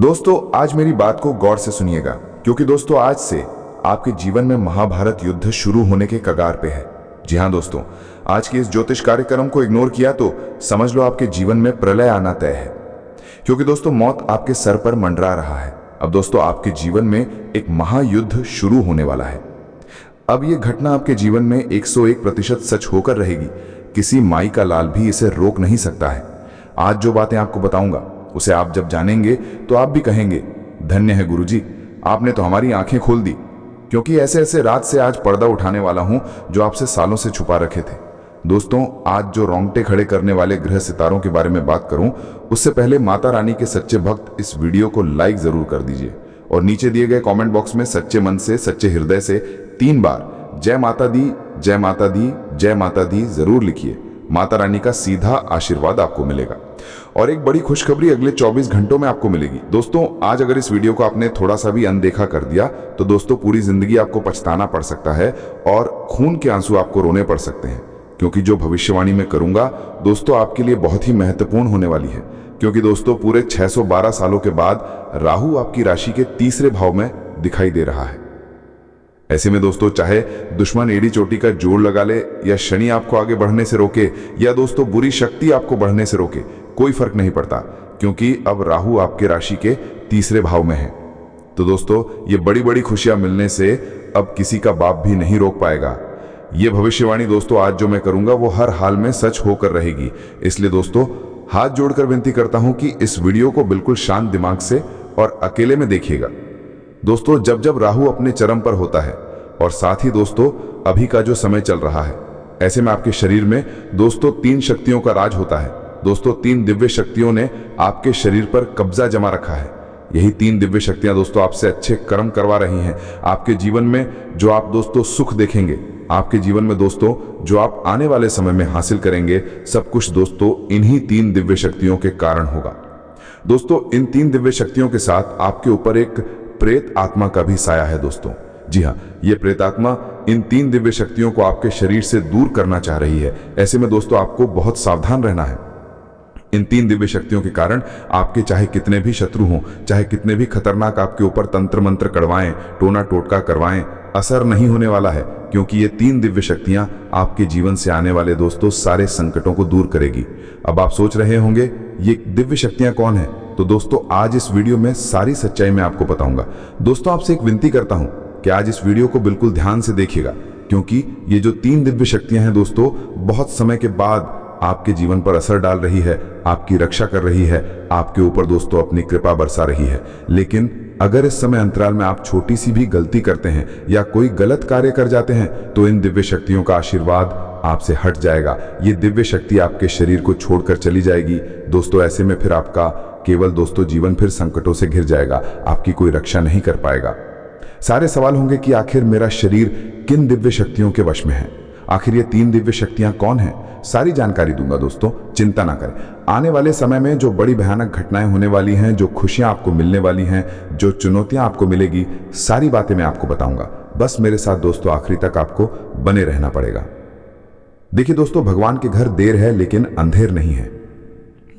दोस्तों आज मेरी बात को गौर से सुनिएगा, क्योंकि दोस्तों आज से आपके जीवन में महाभारत युद्ध शुरू होने के कगार पे है। जी हाँ दोस्तों, आज के इस ज्योतिष कार्यक्रम को इग्नोर किया तो समझ लो आपके जीवन में प्रलय आना तय है, क्योंकि दोस्तों मौत आपके सर पर मंडरा रहा है। अब दोस्तों आपके जीवन में एक महायुद्ध शुरू होने वाला है। अब ये घटना आपके जीवन में 101% सच होकर रहेगी। किसी माई का लाल भी इसे रोक नहीं सकता है। आज जो बातें आपको बताऊंगा उसे आप जब जानेंगे तो आप भी कहेंगे, धन्य है गुरुजी, आपने तो हमारी आंखें खोल दी। क्योंकि ऐसे ऐसे रात से आज पर्दा उठाने वाला हूं जो आपसे सालों से छुपा रखे थे। दोस्तों आज जो रोंगटे खड़े करने वाले ग्रह सितारों के बारे में बात करूं, उससे पहले माता रानी के सच्चे भक्त इस वीडियो को लाइक जरूर कर दीजिए और नीचे दिए गए कमेंट बॉक्स में सच्चे मन से, सच्चे हृदय से 3 बार जय माता दी, जय माता दी, जय माता दी जरूर लिखिए। माता रानी का सीधा आशीर्वाद आपको मिलेगा। और एक बड़ी खुशखबरी अगले 24 घंटों में आपको मिलेगी। दोस्तों आज अगर इस वीडियो को आपने थोड़ा सा भी अनदेखा कर दिया तो दोस्तों पूरी जिंदगी आपको पछताना पड़ सकता है और खून के आंसू आपको रोने पड़ सकते हैं। क्योंकि जो भविष्यवाणी मैं करूंगा दोस्तों आपके लिए बहुत ही महत्वपूर्ण होने वाली है। क्योंकि दोस्तों पूरे 612 सालों के बाद राहु आपकी राशि के तीसरे भाव में दिखाई दे रहा है। ऐसे में दोस्तों चाहे दुश्मन एड़ी चोटी का जोर लगा ले या शनि आपको आगे बढ़ने से रोके या दोस्तों बुरी शक्ति आपको बढ़ने से रोके, कोई फर्क नहीं पड़ता, क्योंकि अब राहु आपके राशि के तीसरे भाव में है। तो दोस्तों ये बड़ी बड़ी खुशियां मिलने से अब किसी का बाप भी नहीं रोक पाएगा। ये भविष्यवाणी दोस्तों आज जो मैं करूंगा वो हर हाल में सच होकर रहेगी। इसलिए दोस्तों हाथ जोड़कर विनती करता हूं कि इस वीडियो को बिल्कुल शांत दिमाग से और अकेले में देखिएगा। दोस्तों जब जब राहु अपने चरम पर होता है और साथ ही दोस्तों अभी का जो समय चल रहा है, ऐसे में आपके शरीर में दोस्तों 3 शक्तियों का राज होता है। दोस्तों 3 दिव्य शक्तियों ने आपके शरीर पर कब्जा जमा रखा है। यही 3 दिव्य शक्तियां दोस्तों आपसे अच्छे कर्म करवा रही हैं। आपके जीवन में जो आप दोस्तों सुख देखेंगे, आपके जीवन में दोस्तों जो आप आने वाले समय में हासिल करेंगे, सब कुछ दोस्तों इन्हीं 3 दिव्य शक्तियों के कारण होगा। दोस्तों इन 3 दिव्य शक्तियों के साथ आपके ऊपर एक प्रेत आत्मा का भी साया है दोस्तों। जी हाँ, ये प्रेत आत्मा इन 3 दिव्य शक्तियों को आपके शरीर से दूर करना चाह रही है। ऐसे में दोस्तों आपको बहुत सावधान रहना है। इन 3 दिव्य शक्तियों के कारण आपके चाहे कितने भी शत्रु हों, चाहे कितने भी खतरनाक आपके ऊपर तंत्र मंत्र करवाएं, टोना टोटका करवाएं, असर नहीं होने वाला है। क्योंकि ये 3 दिव्य शक्तियां आपके जीवन से आने वाले दोस्तों सारे संकटों को दूर करेगी। अब आप सोच रहे होंगे ये दिव्य शक्तियां कौन है? तो दोस्तों आज इस वीडियो में सारी सच्चाई मैं आपको बताऊंगा। दोस्तों आपसे एक विनती करता हूं कि आज इस वीडियो को बिल्कुल ध्यान से देखिएगा, क्योंकि ये जो 3 दिव्य शक्तियां हैं दोस्तों बहुत समय के बाद आपके जीवन पर असर डाल रही है, आपकी रक्षा कर रही है, आपके ऊपर दोस्तों अपनी कृपा बरसा रही है। लेकिन अगर इस समय अंतराल में आप छोटी सी भी गलती करते हैं या कोई गलत कार्य कर जाते हैं तो इन दिव्य शक्तियों का आशीर्वाद आपसे हट जाएगा। ये दिव्य शक्ति आपके शरीर को छोड़कर चली जाएगी दोस्तों। ऐसे में फिर आपका केवल दोस्तों जीवन फिर संकटों से घिर जाएगा, आपकी कोई रक्षा नहीं कर पाएगा। सारे सवाल होंगे कि आखिर मेरा शरीर किन दिव्य शक्तियों के वश में है, आखिर ये 3 दिव्य शक्तियां कौन हैं? सारी जानकारी दूंगा दोस्तों, चिंता ना करें। आने वाले समय में जो बड़ी भयानक घटनाएं होने वाली हैं, जो खुशियां आपको मिलने वाली हैं, जो चुनौतियां आपको मिलेगी, सारी बातें मैं आपको बताऊंगा। बस मेरे साथ दोस्तों आखिरी तक आपको बने रहना पड़ेगा। देखिए दोस्तों, भगवान के घर देर है लेकिन अंधेर नहीं है।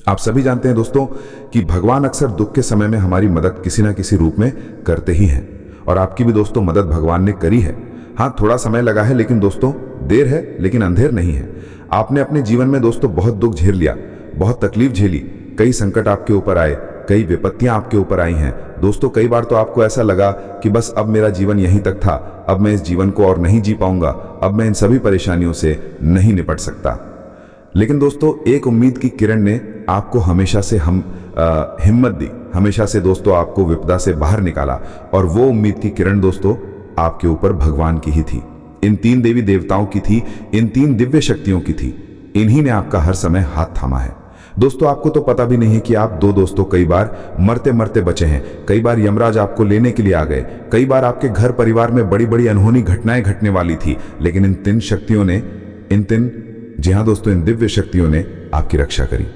आप सभी जानते हैं दोस्तों कि भगवान अक्सर दुख के समय में हमारी मदद किसी ना किसी रूप में करते ही हैं, और आपकी भी दोस्तों मदद भगवान ने करी है। हाँ थोड़ा समय लगा है, लेकिन दोस्तों देर है लेकिन अंधेर नहीं है। आपने अपने जीवन में दोस्तों बहुत दुख झेल लिया, बहुत तकलीफ झेली, कई संकट आपके ऊपर आए, कई विपत्तियां आपके ऊपर आई हैं दोस्तों। कई बार तो आपको ऐसा लगा कि बस अब मेरा जीवन यहीं तक था, अब मैं इस जीवन को और नहीं जी पाऊंगा, अब मैं इन सभी परेशानियों से नहीं निपट सकता। लेकिन दोस्तों एक उम्मीद की किरण ने आपको हमेशा से हिम्मत दी, हमेशा से दोस्तों आपको विपदा से बाहर निकाला, और वो उम्मीद की किरण दोस्तों आपके ऊपर भगवान की ही थी, इन 3 देवी देवताओं की थी, इन 3 दिव्य शक्तियों की थी। इन्हीं ने आपका हर समय हाथ थामा है दोस्तों। आपको तो पता भी नहीं है कि आप दोस्तों कई बार मरते मरते बचे हैं, कई बार यमराज आपको लेने के लिए आ गए, कई बार आपके घर परिवार में बड़ी बड़ी अनहोनी घटनाएं घटने वाली थी, लेकिन इन 3 शक्तियों ने, जी हाँ दोस्तों, इन दिव्य शक्तियों ने आपकी रक्षा करी।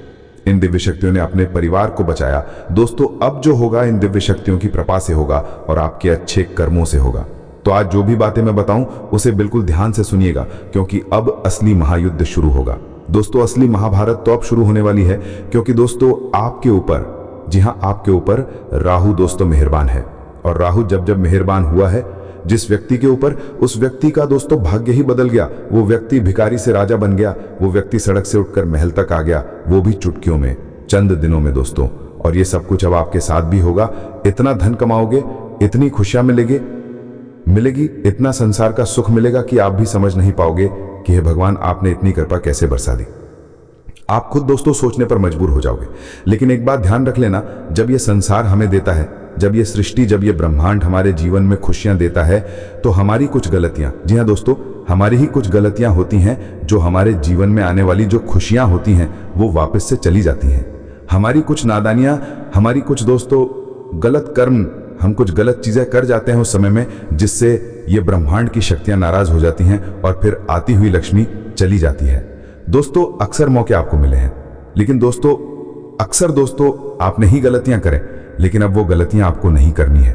इन दिव्य शक्तियों ने अपने परिवार को बचाया। दोस्तों अब जो होगा इन दिव्य शक्तियों की कृपा से होगा और आपके अच्छे कर्मों से होगा। तो आज जो भी बातें मैं बताऊं उसे बिल्कुल ध्यान से सुनिएगा, क्योंकि अब असली महायुद्ध शुरू होगा। दोस्तों असली महाभारत तो अब शुरू होने वाली है, क्योंकि दोस्तों आपके ऊपर जी हाँ, आपके ऊपर राहु दोस्तों मेहरबान है। और राहु जब जब मेहरबान हुआ है जिस व्यक्ति के ऊपर, उस व्यक्ति का दोस्तों भाग्य ही बदल गया। वो व्यक्ति भिखारी से राजा बन गया, वो व्यक्ति सड़क से उठकर महल तक आ गया, वो भी चुटकियों में, चंद दिनों में दोस्तों। और ये सब कुछ अब आपके साथ भी होगा। इतना धन कमाओगे, इतनी खुशियां मिलेगी, इतना संसार का सुख मिलेगा कि आप भी समझ नहीं पाओगे कि हे भगवान, आपने इतनी कृपा कैसे बरसा दी। आप खुद दोस्तों सोचने पर मजबूर हो जाओगे। लेकिन एक बात ध्यान रख लेना, जब ये संसार हमें देता है, जब ये सृष्टि, जब ये ब्रह्मांड हमारे जीवन में खुशियां देता है, तो हमारी कुछ गलतियां, जी हाँ दोस्तों, हमारी ही कुछ गलतियां होती हैं जो हमारे जीवन में आने वाली जो खुशियां होती हैं वो वापस से चली जाती हैं। हमारी कुछ नादानियां, हमारी कुछ दोस्तों गलत कर्म, हम कुछ गलत चीजें कर जाते हैं उस समय में, जिससे ये ब्रह्मांड की शक्तियां नाराज हो जाती हैं और फिर आती हुई लक्ष्मी चली जाती है। दोस्तों अक्सर मौके आपको मिले हैं, लेकिन दोस्तों अक्सर दोस्तों आपने ही गलतियां करें, लेकिन अब वो गलतियां आपको नहीं करनी है।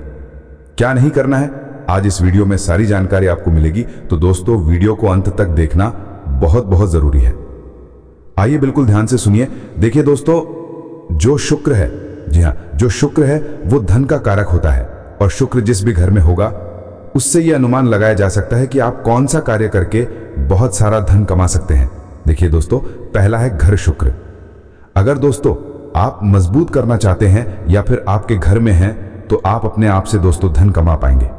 क्या नहीं करना है, आज इस वीडियो में सारी जानकारी आपको मिलेगी। तो दोस्तों वीडियो को अंत तक देखना बहुत बहुत जरूरी है। आइए बिल्कुल ध्यान से सुनिए। देखिए दोस्तों, जो शुक्र है, जी हाँ, जो शुक्र है वो धन का कारक होता है। और शुक्र जिस भी घर में होगा उससे यह अनुमान लगाया जा सकता है कि आप कौन सा कार्य करके बहुत सारा धन कमा सकते हैं। देखिए दोस्तों, पहला है घर शुक्र। अगर दोस्तों आप मजबूत करना चाहते हैं या फिर आपके घर में हैं, तो आप अपने आप से दोस्तों धन कमा पाएंगे।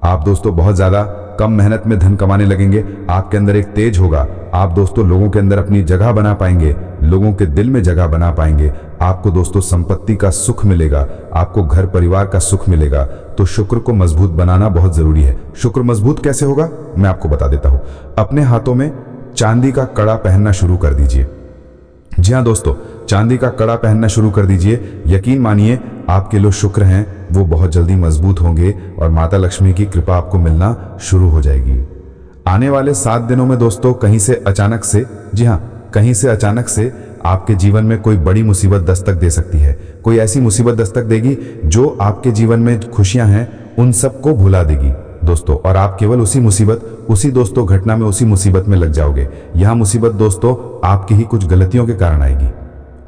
आप दोस्तों बहुत ज्यादा कम मेहनत में धन कमाने लगेंगे। आपके अंदर एक तेज होगा। आप दोस्तों लोगों के अंदर अपनी जगह बना पाएंगे, लोगों के दिल में जगह बना पाएंगे। आपको दोस्तों संपत्ति का सुख मिलेगा, आपको घर परिवार का सुख मिलेगा। तो शुक्र को मजबूत बनाना बहुत जरूरी है। शुक्र मजबूत कैसे होगा, मैं आपको बता देता हूं। अपने हाथों में चांदी का कड़ा पहनना शुरू कर दीजिए। जी हाँ दोस्तों, चांदी का कड़ा पहनना शुरू कर दीजिए। यकीन मानिए आपके जो शुक्र हैं वो बहुत जल्दी मजबूत होंगे और माता लक्ष्मी की कृपा आपको मिलना शुरू हो जाएगी। आने वाले 7 दिनों में दोस्तों कहीं से अचानक से, जी हाँ, कहीं से अचानक से आपके जीवन में कोई बड़ी मुसीबत दस्तक दे सकती है। कोई ऐसी मुसीबत दस्तक देगी जो आपके जीवन में खुशियां हैं उन सबको भुला देगी दोस्तों। और आप केवल उसी मुसीबत, उसी दोस्तों घटना में, उसी मुसीबत में लग जाओगे। यह मुसीबत दोस्तों आपकी ही कुछ गलतियों के कारण आएगी।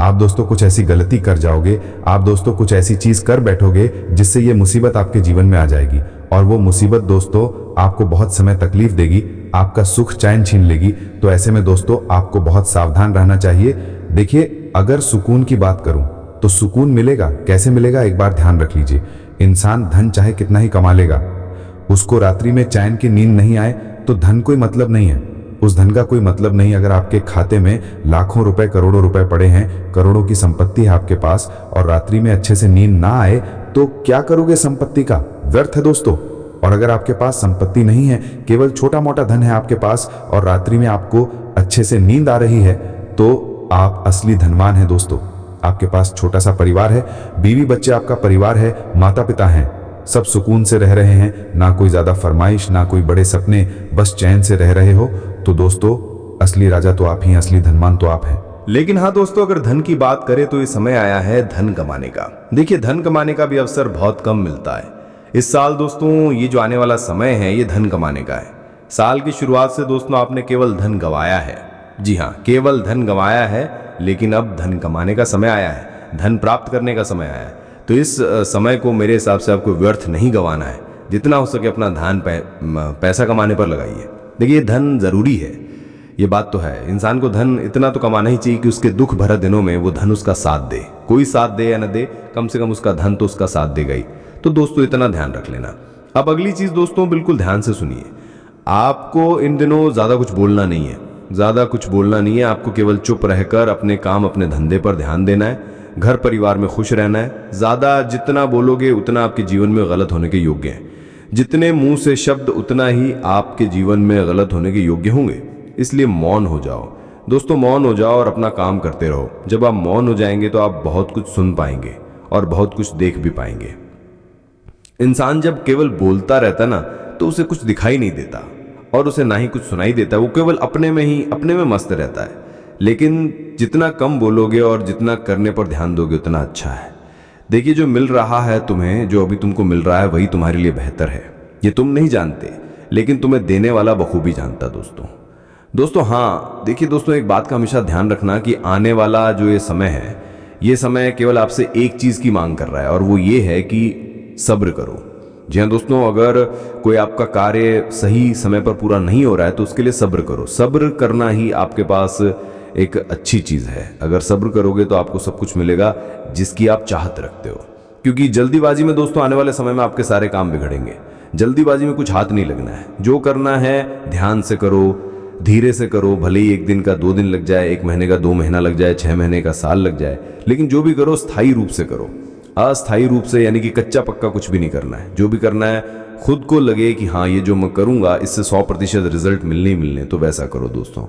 आप दोस्तों कुछ ऐसी गलती कर जाओगे, आप दोस्तों कुछ ऐसी चीज कर बैठोगे जिससे ये मुसीबत आपके जीवन में आ जाएगी। और वो मुसीबत दोस्तों आपको बहुत समय तकलीफ देगी, आपका सुख चैन छीन लेगी। तो ऐसे में दोस्तों आपको बहुत सावधान रहना चाहिए। देखिए, अगर सुकून की बात करूं तो सुकून मिलेगा, कैसे मिलेगा एक बार ध्यान रख लीजिए। इंसान धन चाहे कितना ही कमा लेगा, उसको रात्रि में चैन की नींद नहीं आए तो धन कोई मतलब नहीं है। उस धन का कोई मतलब नहीं। अगर आपके खाते में लाखों रुपए, करोड़ों रुपए पड़े हैं, करोड़ों की संपत्ति है आपके पास, और रात्रि में अच्छे से नींद ना आए तो क्या करोगे संपत्ति का? व्यर्थ है दोस्तों। और अगर आपके पास संपत्ति नहीं है, केवल छोटा मोटा धन है आपके पास, और रात्रि में आपको अच्छे से नींद आ रही है, तो आप असली धनवान हैं दोस्तों। आपके पास छोटा सा परिवार है, बीवी बच्चे आपका परिवार है, माता पिता हैं, सब सुकून से रह रहे हैं, ना कोई ज्यादा फरमाइश, ना कोई बड़े सपने, बस चैन से रह रहे हो, तो दोस्तों असली राजा तो आप ही, असली धनवान तो आप हैं। लेकिन हाँ दोस्तों, अगर धन की बात करें तो ये समय आया है धन कमाने का। देखिए, धन कमाने का भी अवसर बहुत कम मिलता है इस साल दोस्तों। ये जो आने वाला समय है ये धन कमाने का है। साल की शुरुआत से दोस्तों आपने केवल धन गंवाया है। जी हाँ, केवल धन गंवाया है, लेकिन अब धन कमाने का समय आया है, धन प्राप्त करने का समय आया है। तो इस समय को मेरे हिसाब से आपको व्यर्थ नहीं गंवाना है। जितना हो सके अपना ध्यान पैसा कमाने पर लगाइए। देखिए, धन जरूरी है, ये बात तो है। इंसान को धन इतना तो कमाना ही चाहिए कि उसके दुख भरे दिनों में वो धन उसका साथ दे। कोई साथ दे या न दे, कम से कम उसका धन तो उसका साथ देगा ही। तो दोस्तों इतना ध्यान रख लेना। अब अगली चीज दोस्तों, बिल्कुल ध्यान से सुनिए। आपको इन दिनों ज्यादा कुछ बोलना नहीं है, ज्यादा कुछ बोलना नहीं है। आपको केवल चुप रहकर अपने काम, अपने धंधे पर ध्यान देना है, घर परिवार में खुश रहना है। ज्यादा जितना बोलोगे उतना आपके जीवन में गलत होने के योग्य है। जितने मुंह से शब्द उतना ही आपके जीवन में गलत होने के योग्य होंगे। इसलिए मौन हो जाओ दोस्तों, मौन हो जाओ और अपना काम करते रहो। जब आप मौन हो जाएंगे तो आप बहुत कुछ सुन पाएंगे और बहुत कुछ देख भी पाएंगे। इंसान जब केवल बोलता रहता ना तो उसे कुछ दिखाई नहीं देता और उसे ना ही कुछ सुनाई देता। वो केवल अपने में मस्त रहता है। लेकिन जितना कम बोलोगे और जितना करने पर ध्यान दोगे उतना अच्छा है। देखिए, जो मिल रहा है तुम्हें, जो अभी तुमको मिल रहा है, वही तुम्हारे लिए बेहतर है। ये तुम नहीं जानते, लेकिन तुम्हें देने वाला बखूबी जानता दोस्तों। हाँ, देखिए दोस्तों, एक बात का हमेशा ध्यान रखना कि आने वाला जो ये समय है, ये समय केवल आपसे एक चीज़ की मांग कर रहा है और वो ये है कि सब्र करो। जी हाँ दोस्तों, अगर कोई आपका कार्य सही समय पर पूरा नहीं हो रहा है तो उसके लिए सब्र करो। सब्र करना ही आपके पास एक अच्छी चीज़ है। अगर सब्र करोगे तो आपको सब कुछ मिलेगा जिसकी आप चाहत रखते हो, क्योंकि जल्दीबाजी में दोस्तों आने वाले समय में आपके सारे काम बिगड़ेंगे। जल्दीबाजी में कुछ हाथ नहीं लगना है। जो करना है ध्यान से करो, धीरे से करो। भले ही 1 दिन का 2 दिन लग जाए, 1 महीने का 2 महीना लग जाए, 6 महीने का साल लग जाए, लेकिन जो भी करो स्थायी रूप से करो। अस्थायी रूप से यानी कि कच्चा पक्का कुछ भी नहीं करना है। जो भी करना है खुद को लगे कि हाँ ये जो मैं करूँगा इससे 100% रिजल्ट मिलने ही मिलने, तो वैसा करो दोस्तों।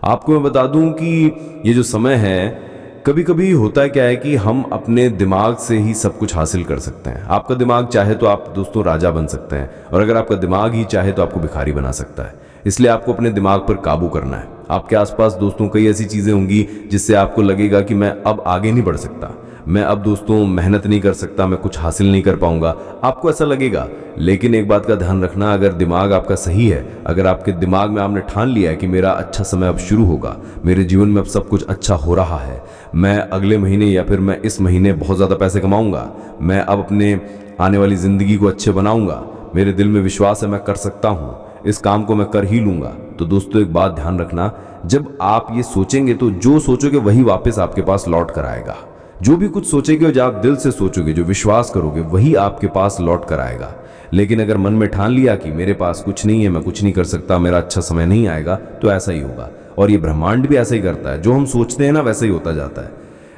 आपको मैं बता दूं कि ये जो समय है, कभी कभी होता क्या है कि हम अपने दिमाग से ही सब कुछ हासिल कर सकते हैं। आपका दिमाग चाहे तो आप दोस्तों राजा बन सकते हैं, और अगर आपका दिमाग ही चाहे तो आपको भिखारी बना सकता है। इसलिए आपको अपने दिमाग पर काबू करना है। आपके आसपास दोस्तों कई ऐसी चीज़ें होंगी जिससे आपको लगेगा कि मैं अब आगे नहीं बढ़ सकता, मैं अब दोस्तों मेहनत नहीं कर सकता, मैं कुछ हासिल नहीं कर पाऊंगा, आपको ऐसा लगेगा। लेकिन एक बात का ध्यान रखना, अगर दिमाग आपका सही है, अगर आपके दिमाग में आपने ठान लिया है कि मेरा अच्छा समय अब शुरू होगा, मेरे जीवन में अब सब कुछ अच्छा हो रहा है, मैं अगले महीने या फिर मैं इस महीने बहुत ज़्यादा पैसे कमाऊंगा, मैं अब अपने आने वाली ज़िंदगी को अच्छे बनाऊंगा, मेरे दिल में विश्वास है मैं कर सकता हूँ, इस काम को मैं कर ही लूँगा, तो दोस्तों एक बात ध्यान रखना, जब आप ये सोचेंगे तो जो सोचोगे वही वापस आपके पास लौट कर आएगा। जो भी कुछ सोचेगे, जो आप दिल से सोचोगे, जो विश्वास करोगे, वही आपके पास लौट कर आएगा। लेकिन अगर मन में ठान लिया कि मेरे पास कुछ नहीं है, मैं कुछ नहीं कर सकता, मेरा अच्छा समय नहीं आएगा, तो ऐसा ही होगा। और ये ब्रह्मांड भी ऐसा ही करता है, जो हम सोचते हैं ना वैसा ही होता जाता है।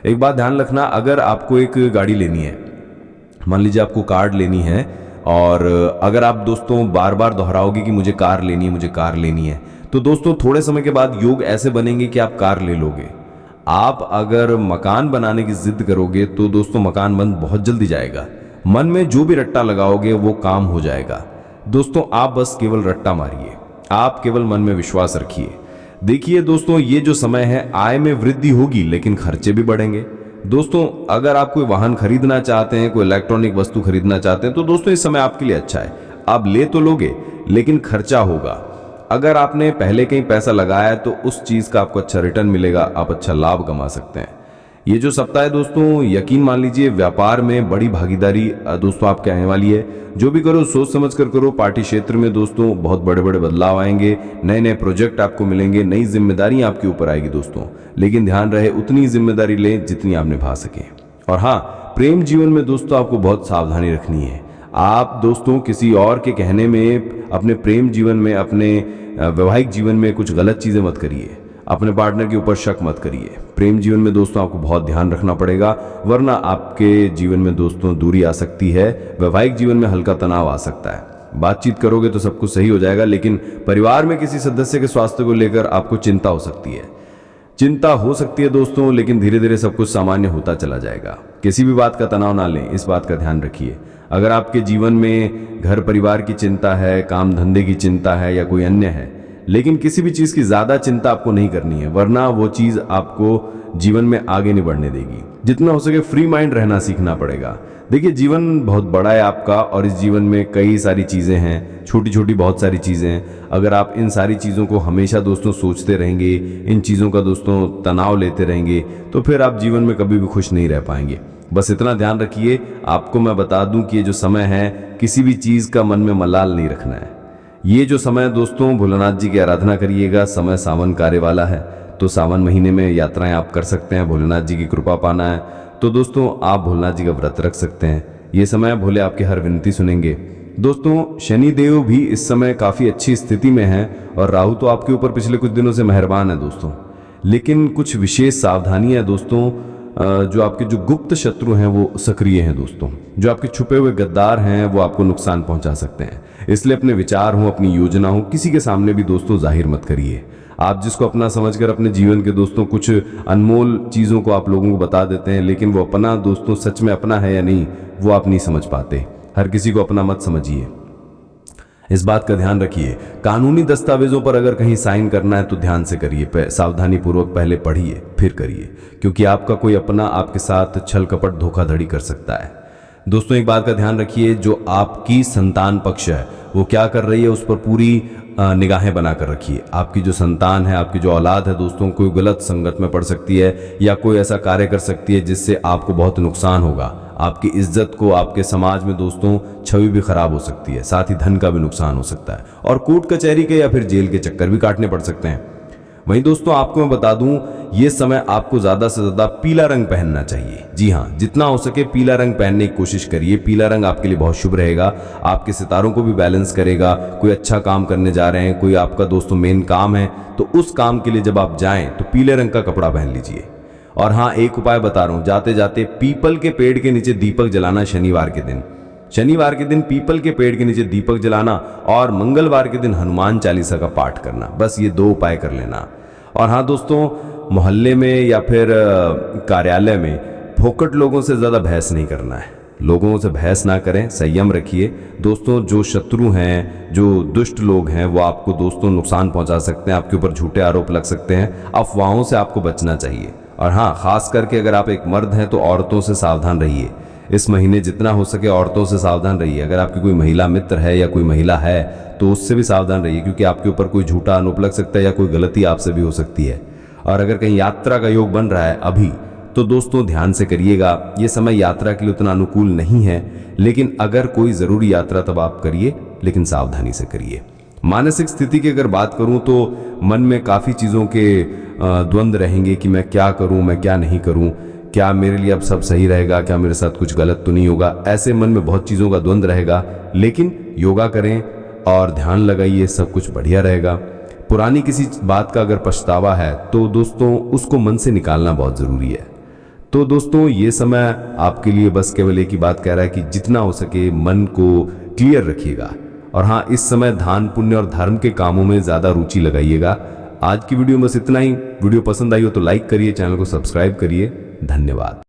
एक बात ध्यान रखना, अगर आपको एक गाड़ी लेनी है, मान लीजिए आपको कार लेनी है, और अगर आप दोस्तों बार बार दोहराओगे कि मुझे कार लेनी है, मुझे कार लेनी है, तो दोस्तों थोड़े समय के बाद योग ऐसे बनेंगे कि आप कार ले लोगे। आप अगर मकान बनाने की जिद करोगे तो दोस्तों मकान बन बहुत जल्दी जाएगा। मन में जो भी रट्टा लगाओगे वो काम हो जाएगा। दोस्तों आप बस केवल रट्टा मारिए, आप केवल मन में विश्वास रखिए। देखिए दोस्तों, ये जो समय है, आय में वृद्धि होगी लेकिन खर्चे भी बढ़ेंगे। दोस्तों अगर आप कोई वाहन खरीदना चाहते हैं, कोई इलेक्ट्रॉनिक वस्तु खरीदना चाहते हैं, तो दोस्तों इस समय आपके लिए अच्छा है। आप ले तो लोगे लेकिन खर्चा होगा। अगर आपने पहले कहीं पैसा लगाया है तो उस चीज़ का आपको अच्छा रिटर्न मिलेगा, आप अच्छा लाभ कमा सकते हैं। ये जो सप्ताह है दोस्तों, यकीन मान लीजिए व्यापार में बड़ी भागीदारी दोस्तों आपके आने वाली है। जो भी करो सोच समझ कर करो। पार्टी क्षेत्र में दोस्तों बहुत बड़े बड़े बदलाव आएंगे, नए नए प्रोजेक्ट आपको मिलेंगे, नई जिम्मेदारियां आपके ऊपर आएगी दोस्तों। लेकिन ध्यान रहे उतनी जिम्मेदारी लें जितनी आप निभा सकें। और हाँ, प्रेम जीवन में दोस्तों आपको बहुत सावधानी रखनी है। आप दोस्तों किसी और के कहने में अपने प्रेम जीवन में, अपने वैवाहिक जीवन में कुछ गलत चीज़ें मत करिए। अपने पार्टनर के ऊपर शक मत करिए। प्रेम जीवन में दोस्तों आपको बहुत ध्यान रखना पड़ेगा, वरना आपके जीवन में दोस्तों दूरी आ सकती है, वैवाहिक जीवन में हल्का तनाव आ सकता है। बातचीत करोगे तो सब कुछ सही हो जाएगा, लेकिन परिवार में किसी सदस्य के स्वास्थ्य को लेकर आपको चिंता हो सकती है। चिंता हो सकती है दोस्तों, लेकिन धीरे धीरे सब कुछ सामान्य होता चला जाएगा। किसी भी बात का तनाव ना लें, इस बात का ध्यान रखिए। अगर आपके जीवन में घर परिवार की चिंता है, काम धंधे की चिंता है या कोई अन्य है, लेकिन किसी भी चीज़ की ज़्यादा चिंता आपको नहीं करनी है, वरना वो चीज़ आपको जीवन में आगे नहीं बढ़ने देगी। जितना हो सके फ्री माइंड रहना सीखना पड़ेगा। देखिए जीवन बहुत बड़ा है आपका, और इस जीवन में कई सारी चीज़ें हैं, छोटी छोटी बहुत सारी चीज़ें हैं। अगर आप इन सारी चीज़ों को हमेशा दोस्तों सोचते रहेंगे, इन चीज़ों का दोस्तों तनाव लेते रहेंगे, तो फिर आप जीवन में कभी भी खुश नहीं रह पाएंगे। बस इतना ध्यान रखिए। आपको मैं बता दूं कि ये जो समय है, किसी भी चीज़ का मन में मलाल नहीं रखना है। ये जो समय दोस्तों, भोलेनाथ जी की आराधना करिएगा। समय सावन कार्य वाला है, तो सावन महीने में यात्राएं आप कर सकते हैं। भोलेनाथ जी की कृपा पाना है तो दोस्तों आप भोलेनाथ जी का व्रत रख सकते हैं। ये समय भोले आपकी हर विनती सुनेंगे। दोस्तों शनिदेव भी इस समय काफ़ी अच्छी स्थिति में है, और राहु तो आपके ऊपर पिछले कुछ दिनों से मेहरबान है दोस्तों। लेकिन कुछ विशेष सावधानियां दोस्तों, जो आपके जो गुप्त शत्रु हैं वो सक्रिय हैं दोस्तों। जो आपके छुपे हुए गद्दार हैं वो आपको नुकसान पहुंचा सकते हैं। इसलिए अपने विचार हो, अपनी योजना हो, किसी के सामने भी दोस्तों जाहिर मत करिए। आप जिसको अपना समझकर अपने जीवन के दोस्तों कुछ अनमोल चीज़ों को आप लोगों को बता देते हैं, लेकिन वो अपना दोस्तों सच में अपना है या नहीं वो आप नहीं समझ पाते। हर किसी को अपना मत समझिए, इस बात का ध्यान रखिए। कानूनी दस्तावेजों पर अगर कहीं साइन करना है तो ध्यान से करिए, सावधानी पूर्वक पहले पढ़िए फिर करिए, क्योंकि आपका कोई अपना आपके साथ छल कपट धोखाधड़ी कर सकता है। दोस्तों एक बात का ध्यान रखिए, जो आपकी संतान पक्ष है वो क्या कर रही है उस पर पूरी निगाहें बनाकर रखिए। आपकी जो संतान है, आपकी जो औलाद है दोस्तों, कोई गलत संगत में पड़ सकती है या कोई ऐसा कार्य कर सकती है जिससे आपको बहुत नुकसान होगा। आपकी इज्जत को, आपके समाज में दोस्तों छवि भी खराब हो सकती है, साथ ही धन का भी नुकसान हो सकता है और कोर्ट कचहरी के या फिर जेल के चक्कर भी काटने पड़ सकते हैं। वहीं दोस्तों आपको मैं बता दूं, ये समय आपको ज्यादा से ज्यादा पीला रंग पहनना चाहिए। जी हाँ, जितना हो सके पीला रंग पहनने की कोशिश करिए। पीला रंग आपके लिए बहुत शुभ रहेगा, आपके सितारों को भी बैलेंस करेगा। कोई अच्छा काम करने जा रहे हैं, कोई आपका दोस्तों मेन काम है, तो उस काम के लिए जब आप जाएं तो पीले रंग का कपड़ा पहन लीजिए। और हाँ, एक उपाय बता रहा हूं, जाते जाते पीपल के पेड़ के नीचे दीपक जलाना शनिवार के दिन। शनिवार के दिन पीपल के पेड़ के नीचे दीपक जलाना और मंगलवार के दिन हनुमान चालीसा का पाठ करना, बस ये 2 उपाय कर लेना। और हाँ दोस्तों, मोहल्ले में या फिर कार्यालय में फोकट लोगों से ज़्यादा बहस नहीं करना है। लोगों से बहस ना करें, संयम रखिए। दोस्तों जो शत्रु हैं, जो दुष्ट लोग हैं, वो आपको दोस्तों नुकसान पहुंचा सकते हैं, आपके ऊपर झूठे आरोप लग सकते हैं। अफवाहों से आपको बचना चाहिए। और हाँ, खास करके अगर आप एक मर्द हैं तो औरतों से सावधान रहिए। इस महीने जितना हो सके औरतों से सावधान रहिए। अगर आपकी कोई महिला मित्र है या कोई महिला है तो उससे भी सावधान रहिए, क्योंकि आपके ऊपर कोई झूठा आरोप लग सकता है या कोई गलती आपसे भी हो सकती है। और अगर कहीं यात्रा का योग बन रहा है अभी, तो दोस्तों ध्यान से करिएगा। ये समय यात्रा के लिए उतना अनुकूल नहीं है, लेकिन अगर कोई ज़रूरी यात्रा तब आप करिए, लेकिन सावधानी से करिए। मानसिक स्थिति की अगर बात करूं तो मन में काफ़ी चीज़ों के द्वंद्व रहेंगे कि मैं क्या करूं, मैं क्या नहीं करूं, क्या मेरे लिए अब सब सही रहेगा, क्या मेरे साथ कुछ गलत तो नहीं होगा। ऐसे मन में बहुत चीज़ों का द्वंद्व रहेगा, लेकिन योगा करें और ध्यान लगाइए, सब कुछ बढ़िया रहेगा। पुरानी किसी बात का अगर पछतावा है तो दोस्तों उसको मन से निकालना बहुत ज़रूरी है। तो दोस्तों ये समय आपके लिए बस केवल एक ही बात कह रहा है कि जितना हो सके मन को क्लियर रखिएगा। और हाँ, इस समय दान पुण्य और धर्म के कामों में ज़्यादा रुचि लगाइएगा। आज की वीडियो में बस इतना ही। वीडियो पसंद आई हो तो लाइक करिए, चैनल को सब्सक्राइब करिए। धन्यवाद।